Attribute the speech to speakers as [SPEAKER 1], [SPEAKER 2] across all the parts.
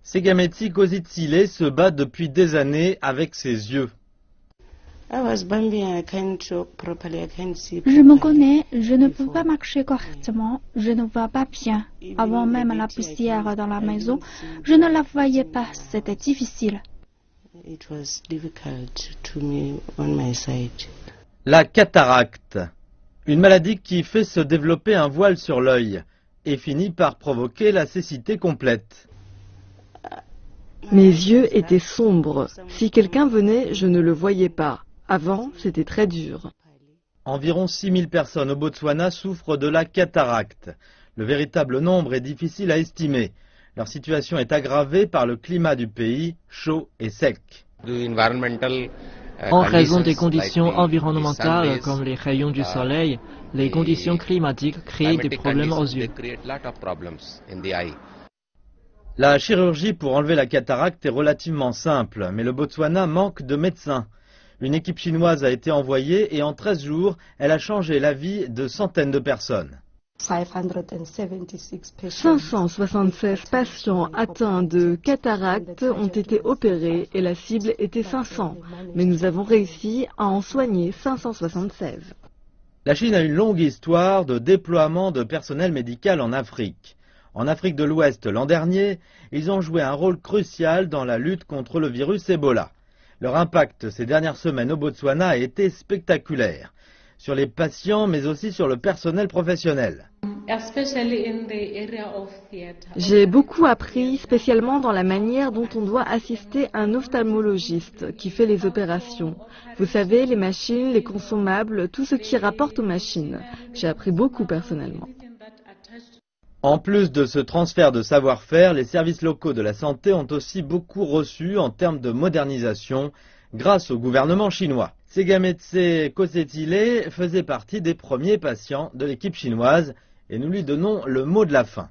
[SPEAKER 1] Segametsi Kozitsile se bat depuis des années avec ses yeux.
[SPEAKER 2] Je me connais, je ne peux pas marcher correctement, je ne vois pas bien. Avant même la poussière dans la maison, je ne la voyais pas, c'était difficile.
[SPEAKER 1] La cataracte, une maladie qui fait se développer un voile sur l'œil et finit par provoquer la cécité complète.
[SPEAKER 3] Mes yeux étaient sombres. Si quelqu'un venait, je ne le voyais pas. Avant, c'était très dur.
[SPEAKER 1] Environ 6000 personnes au Botswana souffrent de la cataracte. Le véritable nombre est difficile à estimer. Leur situation est aggravée par le climat du pays, chaud et sec.
[SPEAKER 4] En raison des conditions environnementales comme les rayons du soleil, les conditions climatiques créent des problèmes aux yeux.
[SPEAKER 1] La chirurgie pour enlever la cataracte est relativement simple, mais le Botswana manque de médecins. Une équipe chinoise a été envoyée et en 13 jours, elle a changé la vie de centaines de personnes.
[SPEAKER 3] 576 patients atteints de cataracte ont été opérés et la cible était 500. Mais nous avons réussi à en soigner 576.
[SPEAKER 1] La Chine a une longue histoire de déploiement de personnel médical en Afrique. En Afrique de l'Ouest l'an dernier, ils ont joué un rôle crucial dans la lutte contre le virus Ebola. Leur impact ces dernières semaines au Botswana a été spectaculaire, sur les patients mais aussi sur le personnel professionnel.
[SPEAKER 3] J'ai beaucoup appris, spécialement dans la manière dont on doit assister un ophtalmologiste qui fait les opérations. Vous savez, les machines, les consommables, tout ce qui rapporte aux machines. J'ai appris beaucoup personnellement.
[SPEAKER 1] En plus de ce transfert de savoir-faire, les services locaux de la santé ont aussi beaucoup reçu en termes de modernisation grâce au gouvernement chinois. Segametsi Kozitsile faisait partie des premiers patients de l'équipe chinoise et nous lui donnons le mot de la fin.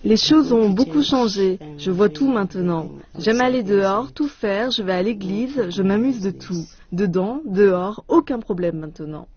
[SPEAKER 3] Les choses ont beaucoup changé. Je vois tout maintenant. J'aime aller dehors, tout faire, je vais à l'église, je m'amuse de tout. Dedans, dehors, aucun problème maintenant.